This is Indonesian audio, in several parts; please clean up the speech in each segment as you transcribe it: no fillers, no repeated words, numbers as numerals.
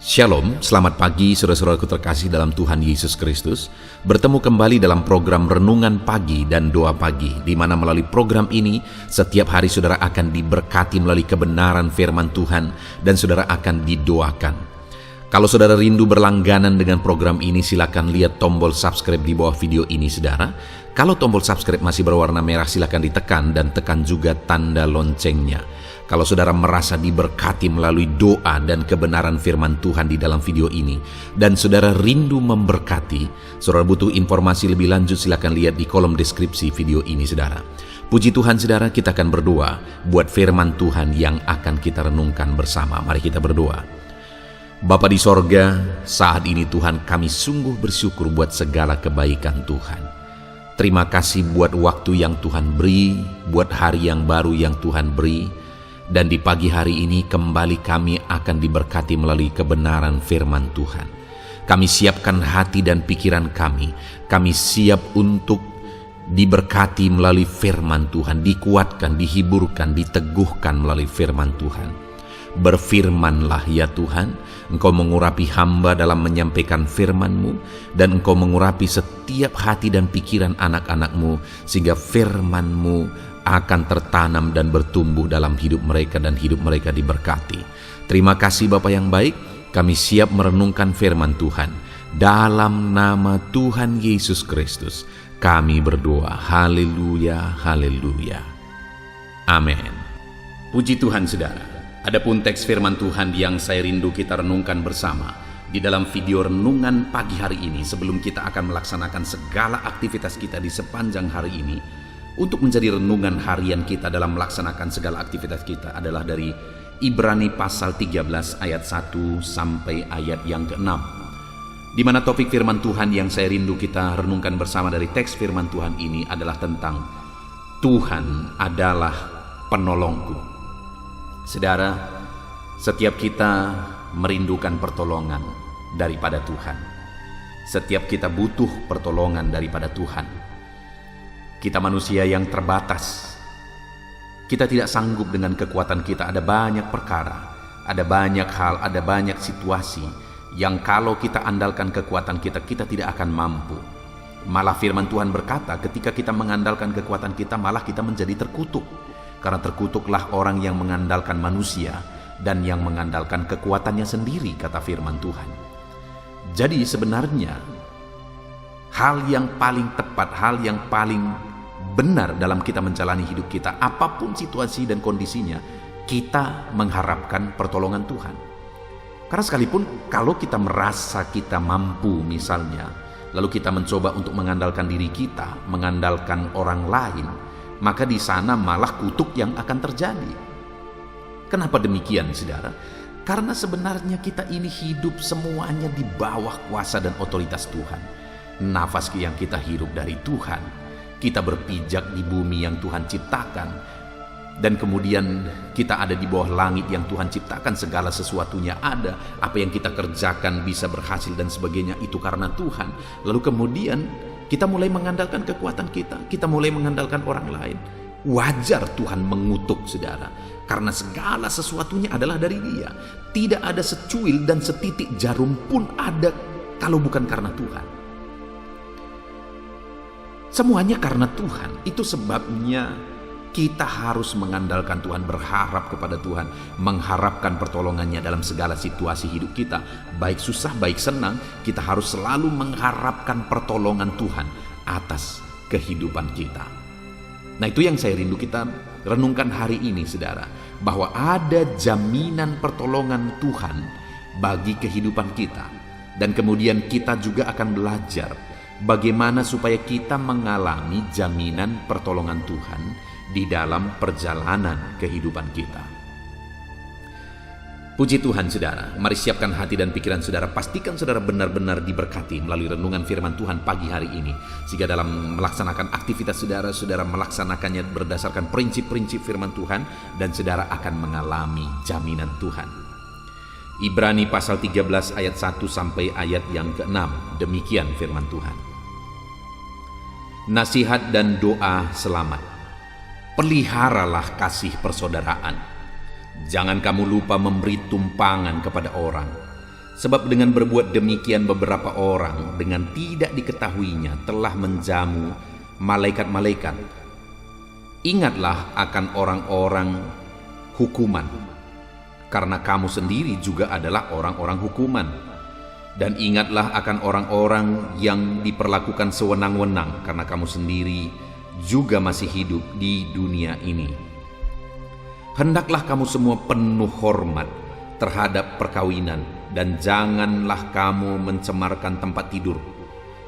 Shalom, selamat pagi saudara-saudaraku terkasih dalam Tuhan Yesus Kristus. Bertemu kembali dalam program Renungan Pagi dan Doa Pagi, di mana melalui program ini setiap hari saudara akan diberkati melalui kebenaran firman Tuhan dan saudara akan didoakan. Kalau saudara rindu berlangganan dengan program ini, silakan lihat tombol subscribe di bawah video ini saudara. Kalau tombol subscribe masih berwarna merah, silakan ditekan dan tekan juga tanda loncengnya. Kalau saudara merasa diberkati melalui doa dan kebenaran firman Tuhan di dalam video ini, dan saudara rindu memberkati, saudara butuh informasi lebih lanjut, silakan lihat di kolom deskripsi video ini saudara. Puji Tuhan saudara, kita akan berdoa buat firman Tuhan yang akan kita renungkan bersama. Mari kita berdoa. Bapa di sorga, saat ini Tuhan, kami sungguh bersyukur buat segala kebaikan Tuhan. Terima kasih buat waktu yang Tuhan beri, buat hari yang baru yang Tuhan beri. Dan di pagi hari ini kembali kami akan diberkati melalui kebenaran firman Tuhan. Kami siapkan hati dan pikiran kami. Kami siap untuk diberkati melalui firman Tuhan, dikuatkan, dihiburkan, diteguhkan melalui firman Tuhan. Berfirmanlah ya Tuhan, Engkau mengurapi hamba dalam menyampaikan firman-Mu, dan Engkau mengurapi setiap hati dan pikiran anak-anak-Mu, sehingga firman-Mu akan tertanam dan bertumbuh dalam hidup mereka dan hidup mereka diberkati. Terima kasih Bapa yang baik, kami siap merenungkan firman Tuhan. Dalam nama Tuhan Yesus Kristus, kami berdoa. Haleluya, haleluya. Amin. Puji Tuhan saudara. Adapun teks firman Tuhan yang saya rindu kita renungkan bersama di dalam video renungan pagi hari ini, sebelum kita akan melaksanakan segala aktivitas kita di sepanjang hari ini, untuk menjadi renungan harian kita dalam melaksanakan segala aktivitas kita, adalah dari Ibrani pasal 13 ayat 1 sampai ayat yang ke-6, di mana topik firman Tuhan yang saya rindu kita renungkan bersama dari teks firman Tuhan ini adalah tentang Tuhan adalah penolongku. Saudara, setiap kita merindukan pertolongan daripada Tuhan. Setiap kita butuh pertolongan daripada Tuhan. Kita manusia yang terbatas. Kita tidak sanggup dengan kekuatan kita. Ada banyak perkara, ada banyak hal, ada banyak situasi yang kalau kita andalkan kekuatan kita, kita tidak akan mampu. Malah firman Tuhan berkata, ketika kita mengandalkan kekuatan kita, malah kita menjadi terkutuk. Karena terkutuklah orang yang mengandalkan manusia dan yang mengandalkan kekuatannya sendiri, kata firman Tuhan. Jadi sebenarnya hal yang paling tepat, hal yang paling benar dalam kita menjalani hidup kita, apapun situasi dan kondisinya, kita mengharapkan pertolongan Tuhan. Karena sekalipun kalau kita merasa kita mampu misalnya, lalu kita mencoba untuk mengandalkan diri kita, mengandalkan orang lain, maka di sana malah kutuk yang akan terjadi. Kenapa demikian saudara? Karena sebenarnya kita ini hidup semuanya di bawah kuasa dan otoritas Tuhan. Nafas yang kita hirup dari Tuhan. Kita berpijak di bumi yang Tuhan ciptakan, dan kemudian kita ada di bawah langit yang Tuhan ciptakan. Segala sesuatunya ada. Apa yang kita kerjakan bisa berhasil dan sebagainya, itu karena Tuhan. Lalu kemudian kita mulai mengandalkan kekuatan kita, kita mulai mengandalkan orang lain. Wajar Tuhan mengutuk saudara, karena segala sesuatunya adalah dari Dia. Tidak ada secuil dan setitik jarum pun ada kalau bukan karena Tuhan. Semuanya karena Tuhan. Itu sebabnya kita harus mengandalkan Tuhan, berharap kepada Tuhan, mengharapkan pertolongannya dalam segala situasi hidup kita. Baik susah, baik senang, kita harus selalu mengharapkan pertolongan Tuhan atas kehidupan kita. Nah, itu yang saya rindu kita renungkan hari ini saudara, bahwa ada jaminan pertolongan Tuhan bagi kehidupan kita. Dan kemudian kita juga akan belajar bagaimana supaya kita mengalami jaminan pertolongan Tuhan di dalam perjalanan kehidupan kita. Puji Tuhan saudara, mari siapkan hati dan pikiran saudara. Pastikan saudara benar-benar diberkati melalui renungan firman Tuhan pagi hari ini, sehingga dalam melaksanakan aktivitas saudara, saudara melaksanakannya berdasarkan prinsip-prinsip firman Tuhan, dan saudara akan mengalami jaminan Tuhan. Ibrani pasal 13 ayat 1 sampai ayat yang ke-6, demikian firman Tuhan. Nasihat dan doa selamat. Peliharalah kasih persaudaraan. Jangan kamu lupa memberi tumpangan kepada orang, Sebab dengan berbuat demikian beberapa orang dengan tidak diketahuinya telah menjamu malaikat-malaikat. Ingatlah akan orang-orang hukuman, karena kamu sendiri juga adalah orang-orang hukuman. Dan ingatlah akan orang-orang yang diperlakukan sewenang-wenang, karena kamu sendiri juga masih hidup di dunia ini. Hendaklah kamu semua penuh hormat terhadap perkawinan, dan janganlah kamu mencemarkan tempat tidur,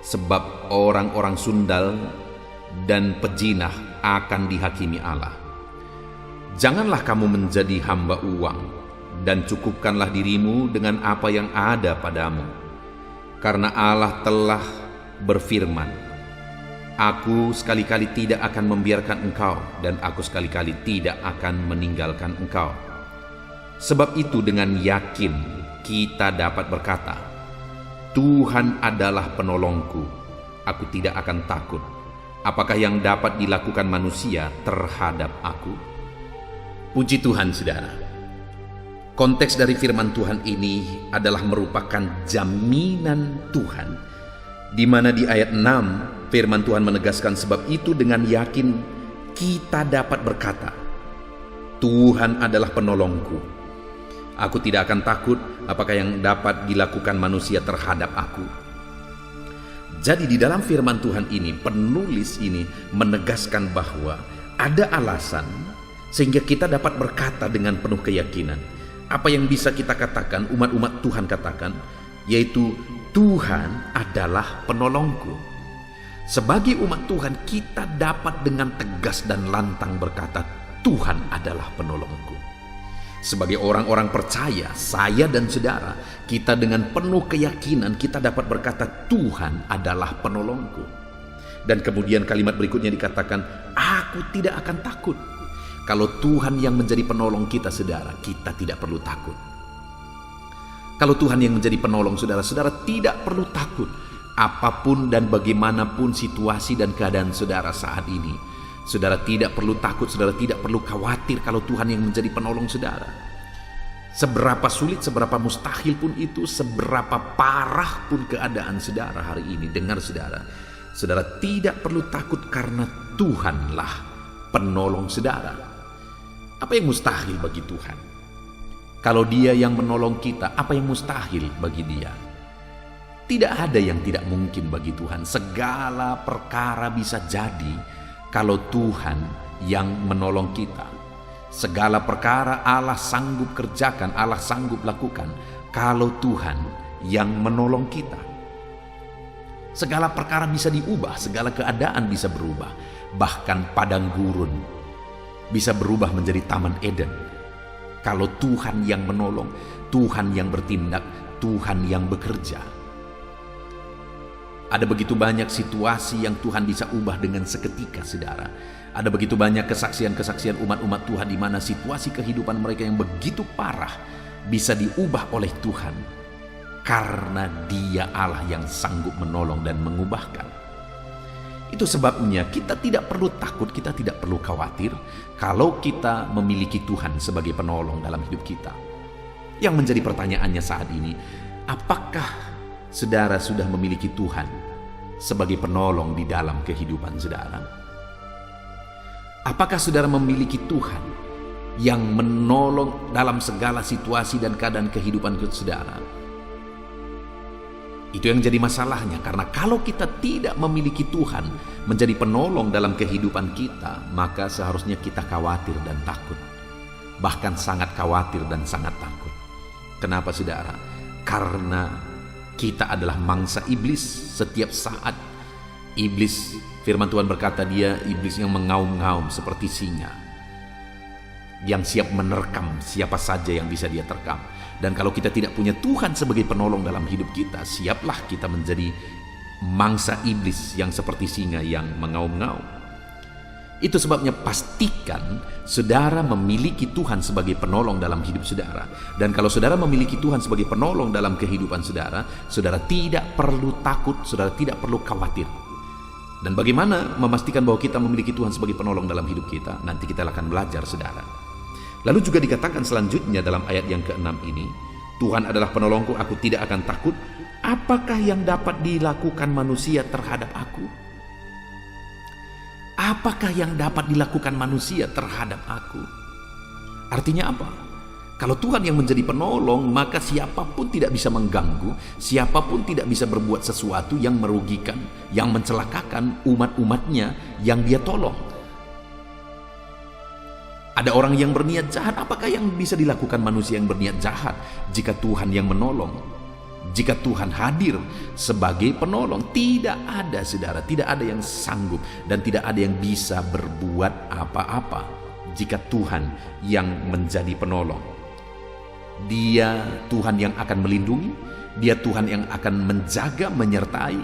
sebab orang-orang sundal dan pejinah akan dihakimi Allah. Janganlah kamu menjadi hamba uang, dan cukupkanlah dirimu dengan apa yang ada padamu, karena Allah telah berfirman, Aku sekali-kali tidak akan membiarkan engkau, dan aku sekali-kali tidak akan meninggalkan engkau. Sebab itu dengan yakin kita dapat berkata, Tuhan adalah penolongku, aku tidak akan takut. Apakah yang dapat dilakukan manusia terhadap aku? Puji Tuhan, saudara. Konteks dari firman Tuhan ini adalah merupakan jaminan Tuhan, di mana di ayat 6 firman Tuhan menegaskan, sebab itu dengan yakin kita dapat berkata, Tuhan adalah penolongku. Aku tidak akan takut apakah yang dapat dilakukan manusia terhadap aku. Jadi di dalam firman Tuhan ini, penulis ini menegaskan bahwa ada alasan sehingga kita dapat berkata dengan penuh keyakinan. Apa yang bisa kita katakan, umat-umat Tuhan katakan, yaitu Tuhan adalah penolongku. Sebagai umat Tuhan, kita dapat dengan tegas dan lantang berkata, Tuhan adalah penolongku. Sebagai orang-orang percaya, saya dan saudara, kita dengan penuh keyakinan kita dapat berkata, Tuhan adalah penolongku. Dan kemudian kalimat berikutnya dikatakan, aku tidak akan takut. Kalau Tuhan yang menjadi penolong kita, saudara, kita tidak perlu takut. Kalau Tuhan yang menjadi penolong saudara, saudara tidak perlu takut. Apapun dan bagaimanapun situasi dan keadaan saudara saat ini, saudara tidak perlu takut, saudara tidak perlu khawatir kalau Tuhan yang menjadi penolong saudara. Seberapa sulit, seberapa mustahil pun itu, seberapa parah pun keadaan saudara hari ini, dengar saudara, saudara tidak perlu takut karena Tuhanlah penolong saudara. Apa yang mustahil bagi Tuhan? Kalau Dia yang menolong kita, apa yang mustahil bagi Dia? Tidak ada yang tidak mungkin bagi Tuhan. Segala perkara bisa jadi kalau Tuhan yang menolong kita. Segala perkara Allah sanggup kerjakan, Allah sanggup lakukan kalau Tuhan yang menolong kita. Segala perkara bisa diubah, segala keadaan bisa berubah. Bahkan padang gurun bisa berubah menjadi Taman Eden. Kalau Tuhan yang menolong, Tuhan yang bertindak, Tuhan yang bekerja. Ada begitu banyak situasi yang Tuhan bisa ubah dengan seketika, saudara. Ada begitu banyak kesaksian-kesaksian umat-umat Tuhan di mana situasi kehidupan mereka yang begitu parah bisa diubah oleh Tuhan. Karena Dia Allah yang sanggup menolong dan mengubahkan. Itu sebabnya kita tidak perlu takut, kita tidak perlu khawatir kalau kita memiliki Tuhan sebagai penolong dalam hidup kita. Yang menjadi pertanyaannya saat ini, apakah saudara sudah memiliki Tuhan sebagai penolong di dalam kehidupan saudara? Apakah saudara memiliki Tuhan yang menolong dalam segala situasi dan keadaan kehidupan saudara? Itu yang jadi masalahnya, karena kalau kita tidak memiliki Tuhan menjadi penolong dalam kehidupan kita, maka seharusnya kita khawatir dan takut. Bahkan sangat khawatir dan sangat takut. Kenapa saudara? Karena kita adalah mangsa iblis setiap saat. Iblis, firman Tuhan berkata, dia iblis yang mengaum-ngaum seperti singa, yang siap menerkam siapa saja yang bisa dia terkam. Dan kalau kita tidak punya Tuhan sebagai penolong dalam hidup kita, siaplah kita menjadi mangsa iblis yang seperti singa yang mengaum-ngaum. Itu sebabnya pastikan saudara memiliki Tuhan sebagai penolong dalam hidup saudara. Dan kalau saudara memiliki Tuhan sebagai penolong dalam kehidupan saudara, saudara tidak perlu takut, saudara tidak perlu khawatir. Dan bagaimana memastikan bahwa kita memiliki Tuhan sebagai penolong dalam hidup kita? Nanti kita akan belajar, saudara. Lalu juga dikatakan selanjutnya dalam ayat yang ke-6 ini, Tuhan adalah penolongku, aku tidak akan takut. Apakah yang dapat dilakukan manusia terhadap aku? Apakah yang dapat dilakukan manusia terhadap aku? Artinya apa? Kalau Tuhan yang menjadi penolong, maka siapapun tidak bisa mengganggu, siapapun tidak bisa berbuat sesuatu yang merugikan, yang mencelakakan umat-umatnya yang dia tolong. Ada orang yang berniat jahat, apakah yang bisa dilakukan manusia yang berniat jahat jika Tuhan yang menolong? Jika Tuhan hadir sebagai penolong, tidak ada, saudara, tidak ada yang sanggup dan tidak ada yang bisa berbuat apa-apa jika Tuhan yang menjadi penolong. Dia Tuhan yang akan melindungi, Dia Tuhan yang akan menjaga, menyertai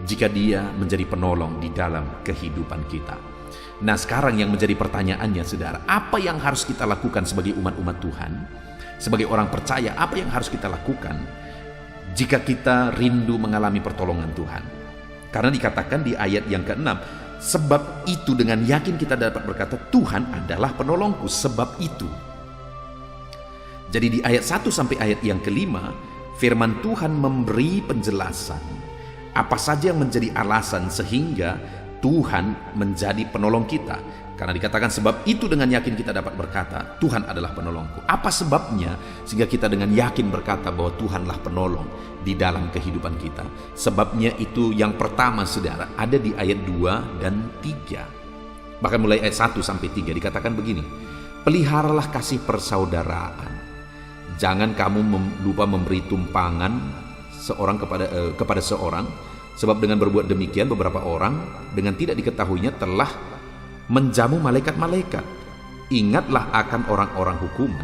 jika Dia menjadi penolong di dalam kehidupan kita. Nah, sekarang yang menjadi pertanyaannya, saudara, apa yang harus kita lakukan sebagai umat-umat Tuhan, sebagai orang percaya? Apa yang harus kita lakukan jika kita rindu mengalami pertolongan Tuhan? Karena dikatakan di ayat yang ke-6, sebab itu dengan yakin kita dapat berkata, Tuhan adalah penolongku, sebab itu. Jadi di ayat 1 sampai ayat yang ke-5, firman Tuhan memberi penjelasan apa saja yang menjadi alasan sehingga Tuhan menjadi penolong kita. Karena dikatakan sebab itu dengan yakin kita dapat berkata, Tuhan adalah penolongku. Apa sebabnya sehingga kita dengan yakin berkata bahwa Tuhanlah penolong di dalam kehidupan kita? Sebabnya itu yang pertama, saudara, ada di ayat 2 dan 3. Bahkan mulai ayat 1 sampai 3 dikatakan begini, peliharalah kasih persaudaraan. Jangan kamu lupa memberi tumpangan seorang kepada seorang, sebab dengan berbuat demikian beberapa orang dengan tidak diketahuinya telah menjamu malaikat-malaikat. Ingatlah akan orang-orang hukuman,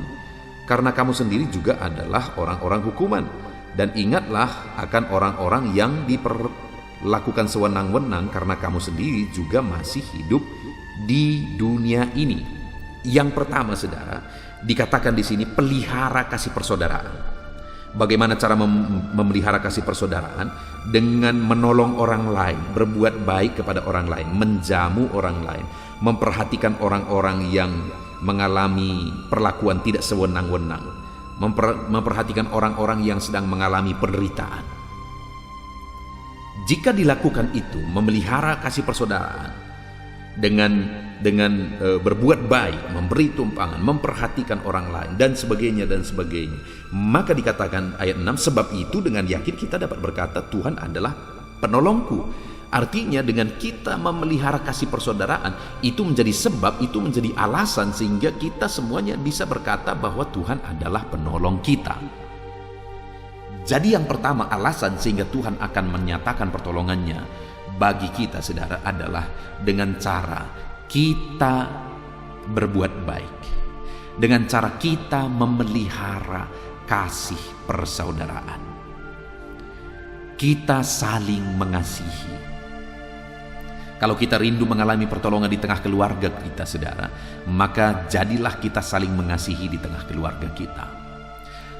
karena kamu sendiri juga adalah orang-orang hukuman. Dan ingatlah akan orang-orang yang diperlakukan sewenang-wenang, karena kamu sendiri juga masih hidup di dunia ini. Yang pertama, saudara, dikatakan di sini pelihara kasih persaudaraan. Bagaimana cara memelihara kasih persaudaraan? Dengan menolong orang lain, berbuat baik kepada orang lain, menjamu orang lain, memperhatikan orang-orang yang mengalami perlakuan tidak sewenang-wenang, memperhatikan orang-orang yang sedang mengalami penderitaan. Jika dilakukan itu, memelihara kasih persaudaraan dengan berbuat baik, memberi tumpangan, memperhatikan orang lain dan sebagainya, maka dikatakan ayat 6, sebab itu dengan yakin kita dapat berkata, Tuhan adalah penolongku. Artinya dengan kita memelihara kasih persaudaraan, itu menjadi sebab, itu menjadi alasan sehingga kita semuanya bisa berkata bahwa Tuhan adalah penolong kita. Jadi yang pertama, alasan sehingga Tuhan akan menyatakan pertolongannya bagi kita, saudara, adalah dengan cara kita berbuat baik, dengan cara kita memelihara kasih persaudaraan. Kita saling mengasihi. Kalau kita rindu mengalami pertolongan di tengah keluarga kita, saudara, maka jadilah kita saling mengasihi di tengah keluarga kita.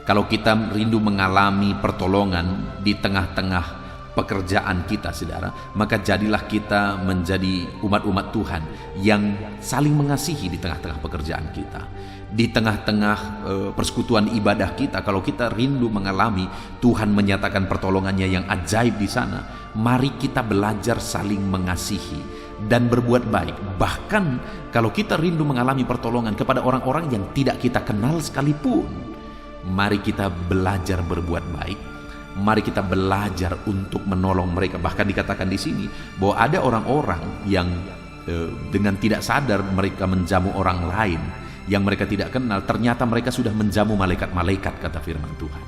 Kalau kita rindu mengalami pertolongan di tengah-tengah pekerjaan kita, saudara, maka jadilah kita menjadi umat-umat Tuhan yang saling mengasihi di tengah-tengah pekerjaan kita, di tengah-tengah persekutuan ibadah kita. Kalau kita rindu mengalami Tuhan menyatakan pertolongannya yang ajaib di sana, mari kita belajar saling mengasihi dan berbuat baik. Bahkan kalau kita rindu mengalami pertolongan kepada orang-orang yang tidak kita kenal sekalipun, mari kita belajar berbuat baik. Mari kita belajar untuk menolong mereka. Bahkan dikatakan di sini bahwa ada orang-orang yang dengan tidak sadar mereka menjamu orang lain yang mereka tidak kenal. Ternyata mereka sudah menjamu malaikat-malaikat, kata firman Tuhan.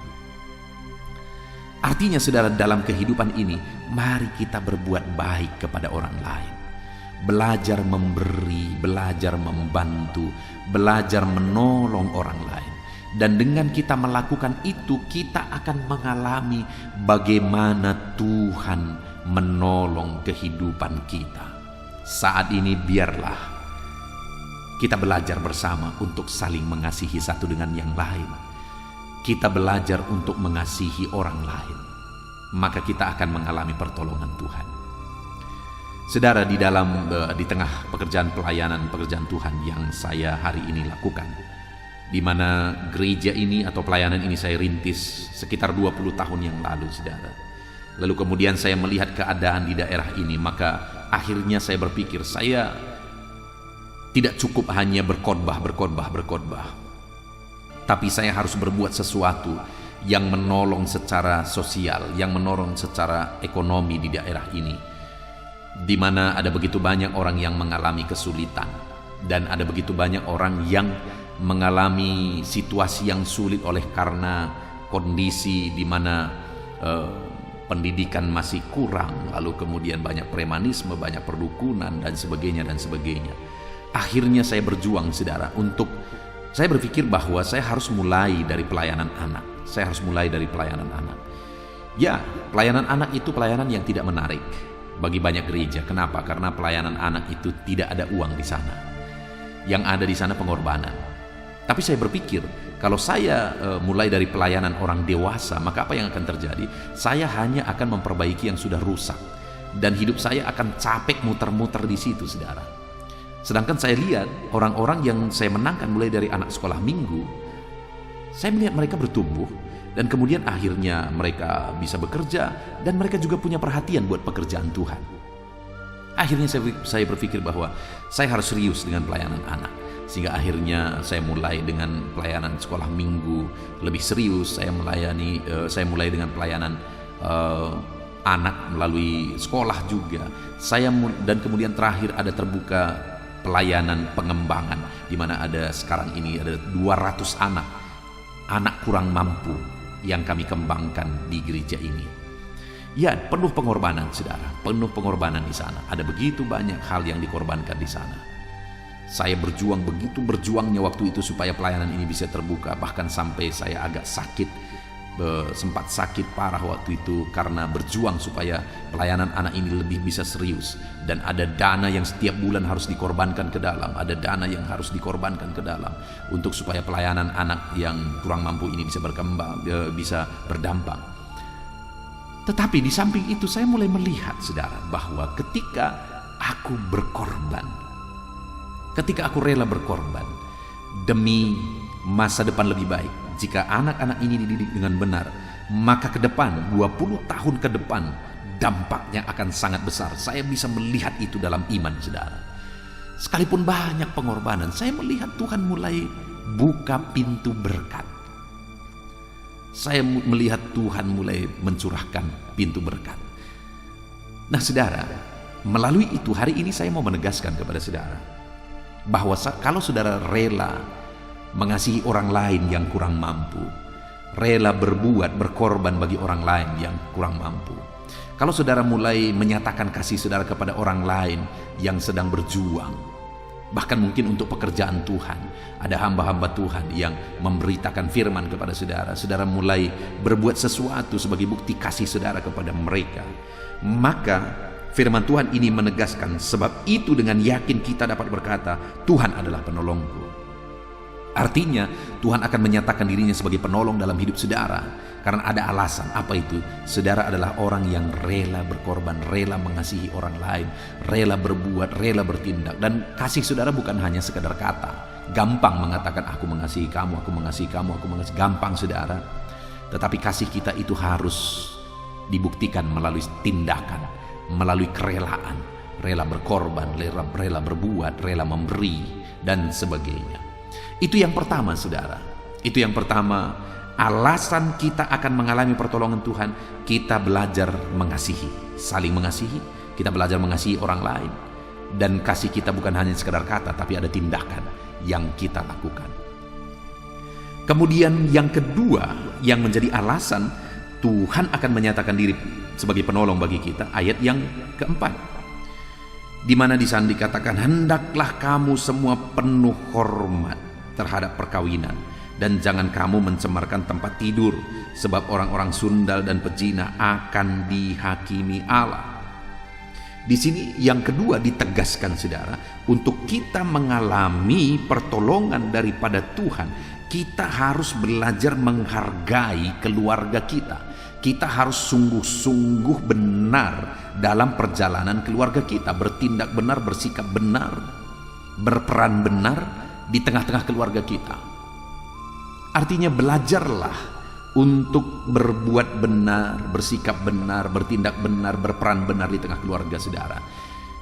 Artinya, saudara, dalam kehidupan ini mari kita berbuat baik kepada orang lain. Belajar memberi, belajar membantu, belajar menolong orang lain. Dan dengan kita melakukan itu, kita akan mengalami bagaimana Tuhan menolong kehidupan kita. Saat ini biarlah kita belajar bersama untuk saling mengasihi satu dengan yang lain. Kita belajar untuk mengasihi orang lain, maka kita akan mengalami pertolongan Tuhan. Saudara, di tengah pekerjaan pelayanan, pekerjaan Tuhan yang saya hari ini lakukan, di mana gereja ini atau pelayanan ini saya rintis sekitar 20 tahun yang lalu, saudara. Lalu kemudian saya melihat keadaan di daerah ini, maka akhirnya saya berpikir saya tidak cukup hanya berkhotbah, tapi saya harus berbuat sesuatu yang menolong secara sosial, yang menolong secara ekonomi di daerah ini, di mana ada begitu banyak orang yang mengalami kesulitan dan ada begitu banyak orang yang mengalami situasi yang sulit oleh karena kondisi di mana pendidikan masih kurang, lalu kemudian banyak premanisme, banyak perdukunan dan sebagainya. Akhirnya saya berjuang, saudara, saya berpikir bahwa saya harus mulai dari pelayanan anak. Ya, pelayanan anak itu pelayanan yang tidak menarik bagi banyak gereja. Kenapa? Karena pelayanan anak itu tidak ada uang di sana. Yang ada di sana pengorbanan. Tapi saya berpikir, kalau saya mulai dari pelayanan orang dewasa, maka apa yang akan terjadi? Saya hanya akan memperbaiki yang sudah rusak, dan hidup saya akan capek muter-muter di situ, saudara. Sedangkan saya lihat orang-orang yang saya menangkan mulai dari anak sekolah minggu, saya melihat mereka bertumbuh, dan kemudian akhirnya mereka bisa bekerja, dan mereka juga punya perhatian buat pekerjaan Tuhan. Akhirnya saya berpikir bahwa saya harus serius dengan pelayanan anak. Sehingga akhirnya saya mulai dengan pelayanan sekolah minggu lebih serius. Saya mulai dengan pelayanan anak melalui sekolah juga. Dan kemudian terakhir ada terbuka pelayanan pengembangan, di mana ada sekarang ini ada 200 anak kurang mampu yang kami kembangkan di gereja ini. Ya, penuh pengorbanan, saudara, penuh pengorbanan di sana. Ada begitu banyak hal yang dikorbankan di sana. Saya berjuang, begitu berjuangnya waktu itu supaya pelayanan ini bisa terbuka. Bahkan sampai saya agak sakit, sempat sakit parah waktu itu karena berjuang supaya pelayanan anak ini lebih bisa serius. Dan ada dana yang setiap bulan harus dikorbankan ke dalam, untuk supaya pelayanan anak yang kurang mampu ini bisa berkembang, bisa berdampak. Tetapi di samping itu saya mulai melihat, saudara, bahwa ketika aku rela berkorban demi masa depan lebih baik, jika anak-anak ini dididik dengan benar, maka ke depan, 20 tahun ke depan, dampaknya akan sangat besar. Saya bisa melihat itu dalam iman, saudara. Sekalipun banyak pengorbanan, saya melihat Tuhan mulai buka pintu berkat. Saya melihat Tuhan mulai mencurahkan pintu berkat. Nah, saudara, melalui itu hari ini saya mau menegaskan kepada saudara bahwa kalau saudara rela mengasihi orang lain yang kurang mampu, rela berkorban bagi orang lain yang kurang mampu, kalau saudara mulai menyatakan kasih saudara kepada orang lain yang sedang berjuang, bahkan mungkin untuk pekerjaan Tuhan, ada hamba-hamba Tuhan yang memberitakan firman kepada saudara, saudara mulai berbuat sesuatu sebagai bukti kasih saudara kepada mereka, maka firman Tuhan ini menegaskan, sebab itu dengan yakin kita dapat berkata, Tuhan adalah penolongku. Artinya Tuhan akan menyatakan dirinya sebagai penolong dalam hidup saudara, karena ada alasan. Apa itu? Saudara adalah orang yang rela berkorban, rela mengasihi orang lain, rela berbuat, rela bertindak. Dan kasih saudara bukan hanya sekadar kata. Gampang mengatakan aku mengasihi kamu, gampang, saudara. Tetapi kasih kita itu harus dibuktikan melalui tindakan, melalui kerelaan, rela berkorban, rela berbuat, rela memberi, dan sebagainya. Itu yang pertama, saudara. Itu yang pertama, alasan kita akan mengalami pertolongan Tuhan, kita belajar mengasihi, saling mengasihi, kita belajar mengasihi orang lain. Dan kasih kita bukan hanya sekadar kata, tapi ada tindakan yang kita lakukan. Kemudian yang kedua yang menjadi alasan Tuhan akan menyatakan diri sebagai penolong bagi kita, ayat yang keempat, di mana di sana dikatakan, hendaklah kamu semua penuh hormat terhadap perkawinan, dan jangan kamu mencemarkan tempat tidur, sebab orang-orang sundal dan pezina akan dihakimi Allah. Di sini yang kedua ditegaskan, saudara, untuk kita mengalami pertolongan daripada Tuhan, kita harus belajar menghargai keluarga kita. Kita harus sungguh-sungguh benar dalam perjalanan keluarga kita, bertindak benar, bersikap benar, berperan benar di tengah-tengah keluarga kita. Artinya belajarlah untuk berbuat benar, bersikap benar, bertindak benar, berperan benar di tengah keluarga saudara.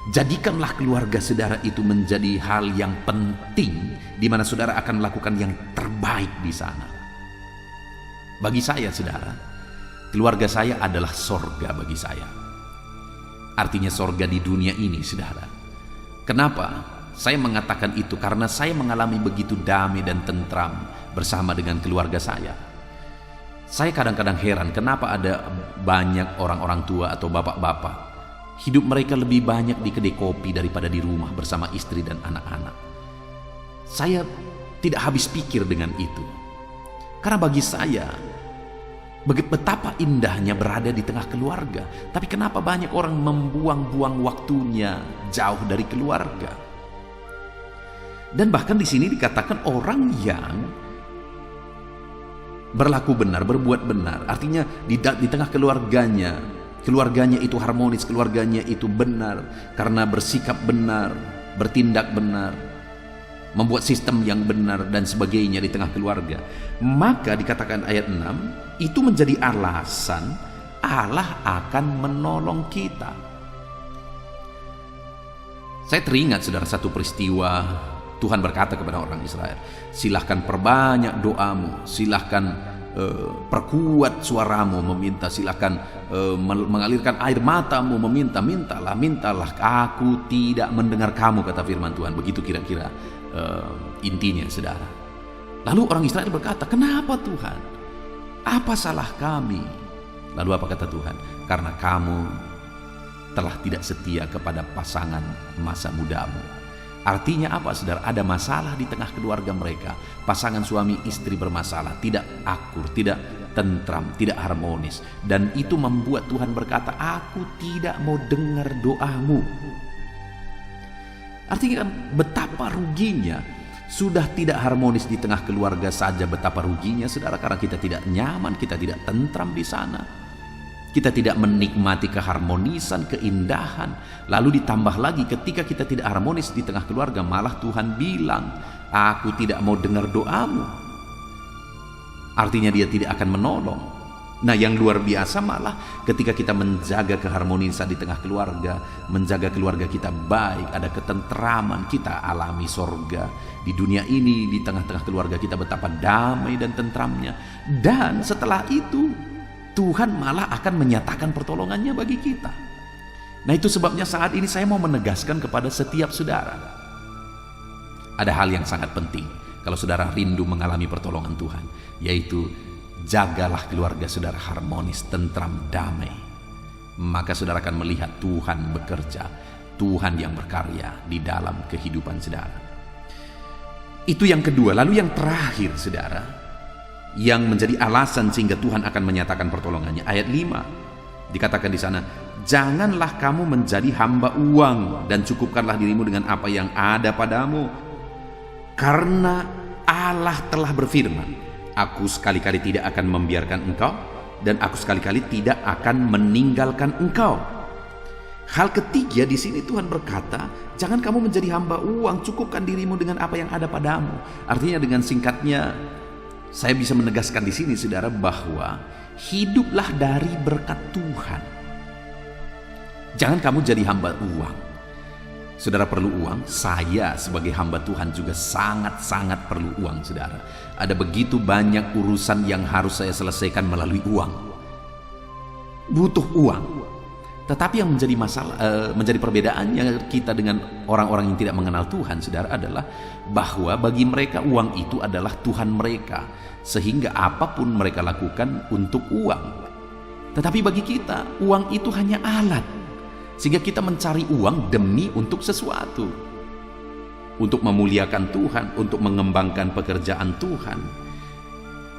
Jadikanlah keluarga saudara itu menjadi hal yang penting, di mana saudara akan melakukan yang terbaik di sana. Bagi saya saudara, keluarga saya adalah sorga bagi saya. Artinya sorga di dunia ini saudara. Kenapa saya mengatakan itu? Karena saya mengalami begitu damai dan tentram bersama dengan keluarga saya. Saya kadang-kadang heran kenapa ada banyak orang-orang tua atau bapak-bapak hidup mereka lebih banyak di kedai kopi daripada di rumah bersama istri dan anak-anak. Saya tidak habis pikir dengan itu. Karena bagi saya betapa indahnya berada di tengah keluarga. Tapi kenapa banyak orang membuang-buang waktunya jauh dari keluarga? Dan bahkan di sini dikatakan orang yang berlaku benar, berbuat benar, artinya di tengah keluarganya itu harmonis, keluarganya itu benar, karena bersikap benar, bertindak benar, membuat sistem yang benar dan sebagainya di tengah keluarga. Maka dikatakan ayat 6, itu menjadi alasan Allah akan menolong kita. Saya teringat saudara satu peristiwa. Tuhan berkata kepada orang Israel, silahkan perbanyak doamu, silahkan perkuat suaramu meminta, silahkan mengalirkan air matamu meminta, mintalah, aku tidak mendengar kamu, kata firman Tuhan. Begitu kira-kira intinya saudara. Lalu orang Israel berkata, kenapa Tuhan? Apa salah kami? Lalu apa kata Tuhan? Karena kamu telah tidak setia kepada pasangan masa mudamu. Artinya apa saudara? Ada masalah di tengah keluarga mereka. Pasangan suami istri bermasalah, tidak akur, tidak tentram, tidak harmonis. Dan itu membuat Tuhan berkata, aku tidak mau dengar doamu. Artinya betapa ruginya. Sudah tidak harmonis di tengah keluarga saja, betapa ruginya saudara, karena kita tidak nyaman, kita tidak tentram di sana. Kita tidak menikmati keharmonisan, keindahan. Lalu ditambah lagi ketika kita tidak harmonis di tengah keluarga, malah Tuhan bilang, aku tidak mau dengar doamu. Artinya dia tidak akan menolong. Nah, yang luar biasa malah ketika kita menjaga keharmonisan di tengah keluarga, menjaga keluarga kita baik, ada ketentraman, kita alami sorga di dunia ini, di tengah-tengah keluarga kita betapa damai dan tentramnya. Dan setelah itu Tuhan malah akan menyatakan pertolongannya bagi kita. Nah, itu sebabnya saat ini saya mau menegaskan kepada setiap saudara. Ada hal yang sangat penting kalau saudara rindu mengalami pertolongan Tuhan, yaitu jagalah keluarga saudara harmonis, tentram, damai. Maka saudara akan melihat Tuhan bekerja, Tuhan yang berkarya di dalam kehidupan saudara. Itu yang kedua. Lalu yang terakhir saudara, yang menjadi alasan sehingga Tuhan akan menyatakan pertolongannya. Ayat 5 dikatakan di sana, janganlah kamu menjadi hamba uang dan cukupkanlah dirimu dengan apa yang ada padamu, karena Allah telah berfirman, aku sekali-kali tidak akan membiarkan engkau dan aku sekali-kali tidak akan meninggalkan engkau. Hal ketiga di sini Tuhan berkata, jangan kamu menjadi hamba uang, cukupkan dirimu dengan apa yang ada padamu. Artinya dengan singkatnya, saya bisa menegaskan di sini saudara bahwa hiduplah dari berkat Tuhan. Jangan kamu jadi hamba uang. Saudara perlu uang, saya sebagai hamba Tuhan juga sangat-sangat perlu uang saudara. Ada begitu banyak urusan yang harus saya selesaikan melalui uang. Butuh uang. Tetapi yang menjadi masalah, menjadi perbedaannya kita dengan orang-orang yang tidak mengenal Tuhan, saudara, adalah bahwa bagi mereka uang itu adalah Tuhan mereka, sehingga apapun mereka lakukan untuk uang. Tetapi bagi kita, uang itu hanya alat, sehingga kita mencari uang demi untuk sesuatu, untuk memuliakan Tuhan, untuk mengembangkan pekerjaan Tuhan.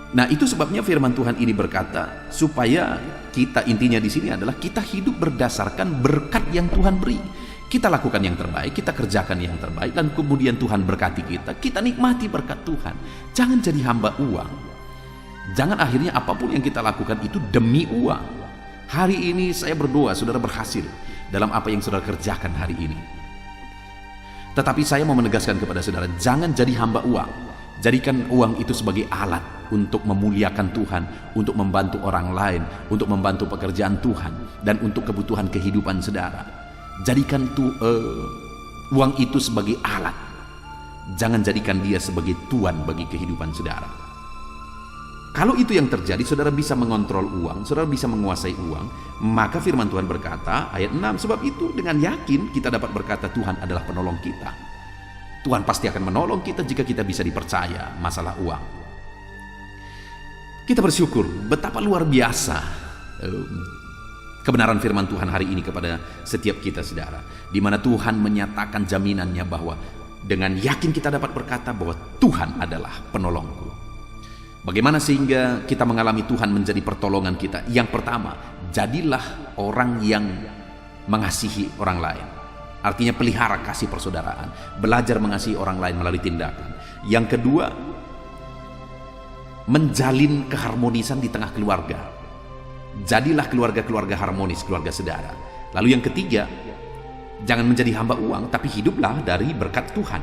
Nah, itu sebabnya firman Tuhan ini berkata supaya kita, intinya di sini adalah kita hidup berdasarkan berkat yang Tuhan beri. Kita lakukan yang terbaik, kita kerjakan yang terbaik, dan kemudian Tuhan berkati kita nikmati berkat Tuhan. Jangan jadi hamba uang. Jangan akhirnya apapun yang kita lakukan itu demi uang. Hari ini saya berdoa saudara berhasil dalam apa yang saudara kerjakan hari ini. Tetapi saya mau menegaskan kepada saudara, jangan jadi hamba uang. Jadikan uang itu sebagai alat untuk memuliakan Tuhan, untuk membantu orang lain, untuk membantu pekerjaan Tuhan, dan untuk kebutuhan kehidupan saudara. Jadikan uang itu sebagai alat. Jangan jadikan dia sebagai tuan bagi kehidupan saudara. Kalau itu yang terjadi, saudara bisa mengontrol uang, saudara bisa menguasai uang, maka firman Tuhan berkata, ayat 6, sebab itu dengan yakin kita dapat berkata Tuhan adalah penolong kita. Tuhan pasti akan menolong kita jika kita bisa dipercaya masalah uang. Kita bersyukur betapa luar biasa kebenaran firman Tuhan hari ini kepada setiap kita saudara, di mana Tuhan menyatakan jaminannya bahwa dengan yakin kita dapat berkata bahwa Tuhan adalah penolongku. Bagaimana sehingga kita mengalami Tuhan menjadi pertolongan kita? Yang pertama, jadilah orang yang mengasihi orang lain. Artinya pelihara kasih persaudaraan, belajar mengasihi orang lain melalui tindakan. Yang kedua, menjalin keharmonisan di tengah keluarga. Jadilah keluarga-keluarga harmonis, keluarga saudara. Lalu yang ketiga, jangan menjadi hamba uang, tapi hiduplah dari berkat Tuhan.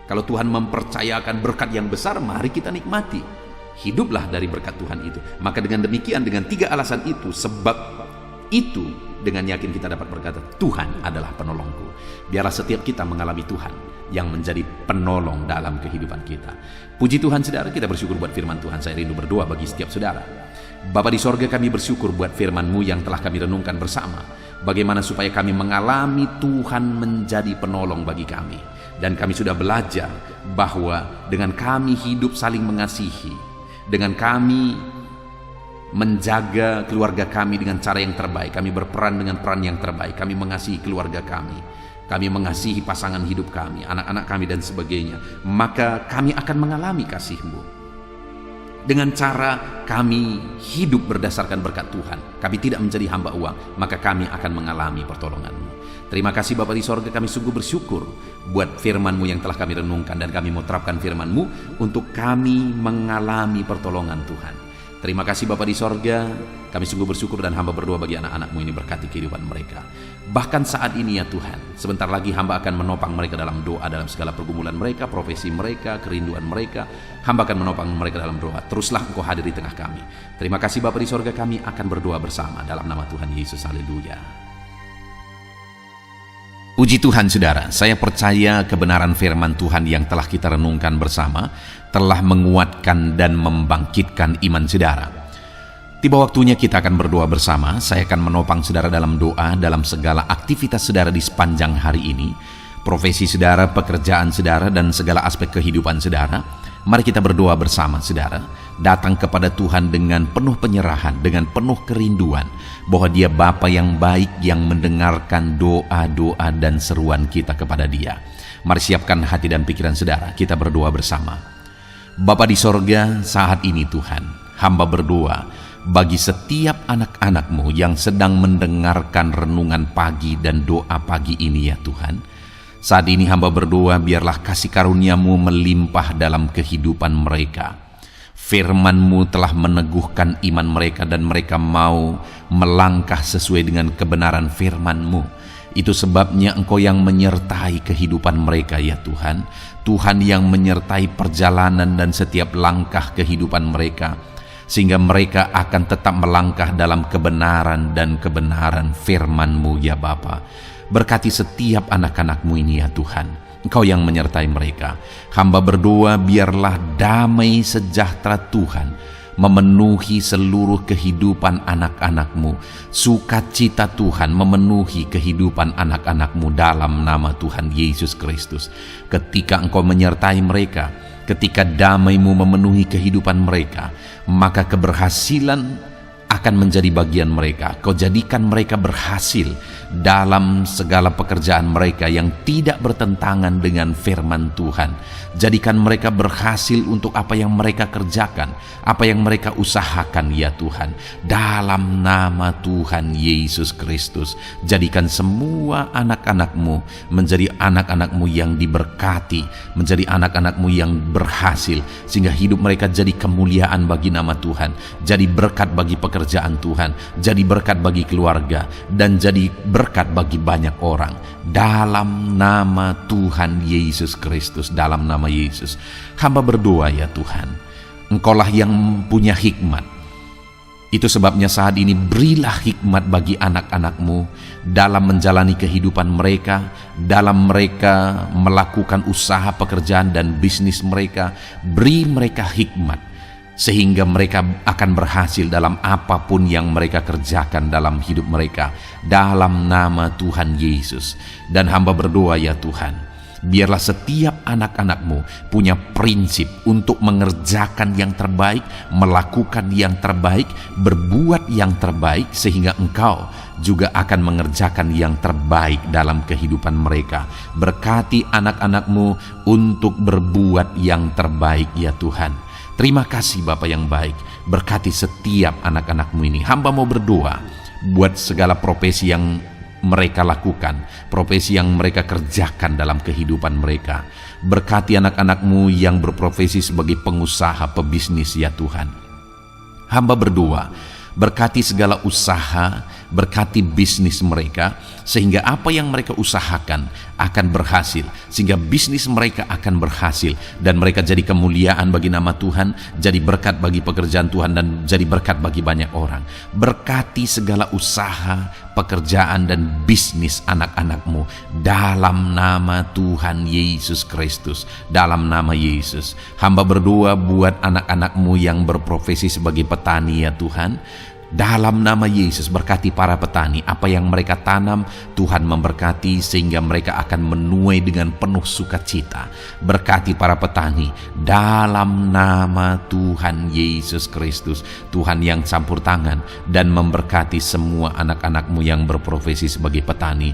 Kalau Tuhan mempercayakan berkat yang besar, mari kita nikmati. Hiduplah dari berkat Tuhan itu. Maka dengan demikian, dengan 3 alasan itu, sebab itu dengan yakin kita dapat berkata Tuhan adalah penolongku. Biarlah setiap kita mengalami Tuhan yang menjadi penolong dalam kehidupan kita. Puji Tuhan saudara, kita bersyukur buat firman Tuhan. Saya rindu berdoa bagi setiap saudara. Bapa di sorga, kami bersyukur buat firman-Mu yang telah kami renungkan bersama. Bagaimana supaya kami mengalami Tuhan menjadi penolong bagi kami. Dan kami sudah belajar bahwa dengan kami hidup saling mengasihi, dengan kami menjaga keluarga kami dengan cara yang terbaik, kami berperan dengan peran yang terbaik, kami mengasihi keluarga kami mengasihi pasangan hidup kami, anak-anak kami dan sebagainya, maka kami akan mengalami kasih-Mu. Dengan cara kami hidup berdasarkan berkat Tuhan, kami tidak menjadi hamba uang, maka kami akan mengalami pertolongan-Mu. Terima kasih Bapa di sorga, kami sungguh bersyukur buat firman-Mu yang telah kami renungkan, dan kami mau terapkan firman-Mu untuk kami mengalami pertolongan Tuhan. Terima kasih Bapa di sorga, kami sungguh bersyukur dan hamba berdoa bagi anak-anak-Mu ini, berkati kehidupan mereka. Bahkan saat ini ya Tuhan, sebentar lagi hamba akan menopang mereka dalam doa, dalam segala pergumulan mereka, profesi mereka, kerinduan mereka. Hamba akan menopang mereka dalam doa. Teruslah Engkau hadir di tengah kami. Terima kasih Bapa di sorga, kami akan berdoa bersama dalam nama Tuhan Yesus. Haleluya. Puji Tuhan saudara, saya percaya kebenaran firman Tuhan yang telah kita renungkan bersama telah menguatkan dan membangkitkan iman saudara. Tiba waktunya kita akan berdoa bersama. Saya akan menopang saudara dalam doa dalam segala aktivitas saudara di sepanjang hari ini, profesi saudara, pekerjaan saudara, dan segala aspek kehidupan saudara. Mari kita berdoa bersama saudara, datang kepada Tuhan dengan penuh penyerahan, dengan penuh kerinduan bahwa Dia Bapa yang baik yang mendengarkan doa-doa dan seruan kita kepada Dia. Mari siapkan hati dan pikiran saudara, kita berdoa bersama. Bapa di sorga, saat ini Tuhan, hamba berdoa bagi setiap anak-anak-Mu yang sedang mendengarkan renungan pagi dan doa pagi ini ya Tuhan. Saat ini hamba berdoa, biarlah kasih karunia-Mu melimpah dalam kehidupan mereka. Firman-Mu telah meneguhkan iman mereka dan mereka mau melangkah sesuai dengan kebenaran firman-Mu. Itu sebabnya Engkau yang menyertai kehidupan mereka ya Tuhan. Tuhan yang menyertai perjalanan dan setiap langkah kehidupan mereka, sehingga mereka akan tetap melangkah dalam kebenaran dan kebenaran firman-Mu ya Bapa. Berkati setiap anak-anak-Mu ini ya Tuhan. Engkau yang menyertai mereka. Hamba berdoa biarlah damai sejahtera Tuhan memenuhi seluruh kehidupan anak-anak-Mu. Sukacita Tuhan memenuhi kehidupan anak-anak-Mu dalam nama Tuhan Yesus Kristus. Ketika Engkau menyertai mereka, ketika damai-Mu memenuhi kehidupan mereka, maka keberhasilan akan menjadi bagian mereka. Kau jadikan mereka berhasil dalam segala pekerjaan mereka yang tidak bertentangan dengan firman Tuhan. Jadikan mereka berhasil untuk apa yang mereka kerjakan, apa yang mereka usahakan ya Tuhan. Dalam nama Tuhan Yesus Kristus, jadikan semua anak-anak-Mu menjadi anak-anak-Mu yang diberkati, menjadi anak-anak-Mu yang berhasil, sehingga hidup mereka jadi kemuliaan bagi nama Tuhan, jadi berkat bagi pekerjaan Tuhan, jadi berkat bagi keluarga, dan jadi berkat bagi banyak orang. Dalam nama Tuhan Yesus Kristus, dalam nama Yesus, hamba berdoa ya Tuhan, Engkaulah yang punya hikmat. Itu sebabnya saat ini berilah hikmat bagi anak-anak-Mu dalam menjalani kehidupan mereka, dalam mereka melakukan usaha pekerjaan dan bisnis mereka. Beri mereka hikmat, sehingga mereka akan berhasil dalam apapun yang mereka kerjakan dalam hidup mereka. Dalam nama Tuhan Yesus. Dan hamba berdoa ya Tuhan, biarlah setiap anak-anak-Mu punya prinsip untuk mengerjakan yang terbaik, melakukan yang terbaik, berbuat yang terbaik, sehingga Engkau juga akan mengerjakan yang terbaik dalam kehidupan mereka. Berkati anak-anak-Mu untuk berbuat yang terbaik ya Tuhan. Terima kasih Bapa yang baik, berkati setiap anak-anak-Mu ini. Hamba mau berdoa buat segala profesi yang mereka lakukan, profesi yang mereka kerjakan dalam kehidupan mereka. Berkati anak-anak-Mu yang berprofesi sebagai pengusaha, pebisnis ya Tuhan. Hamba berdoa, berkati segala usaha, berkati bisnis mereka, sehingga apa yang mereka usahakan akan berhasil, sehingga bisnis mereka akan berhasil, dan mereka jadi kemuliaan bagi nama Tuhan, jadi berkat bagi pekerjaan Tuhan, dan jadi berkat bagi banyak orang. Berkati segala usaha, pekerjaan, dan bisnis anak-anak-Mu dalam nama Tuhan Yesus Kristus. Dalam nama Yesus, hamba berdoa buat anak-anak-Mu yang berprofesi sebagai petani ya Tuhan. Dalam nama Yesus, berkati para petani. Apa yang mereka tanam, Tuhan memberkati sehingga mereka akan menuai dengan penuh sukacita. Berkati para petani dalam nama Tuhan Yesus Kristus. Tuhan yang campur tangan dan memberkati semua anak-anak-Mu yang berprofesi sebagai petani.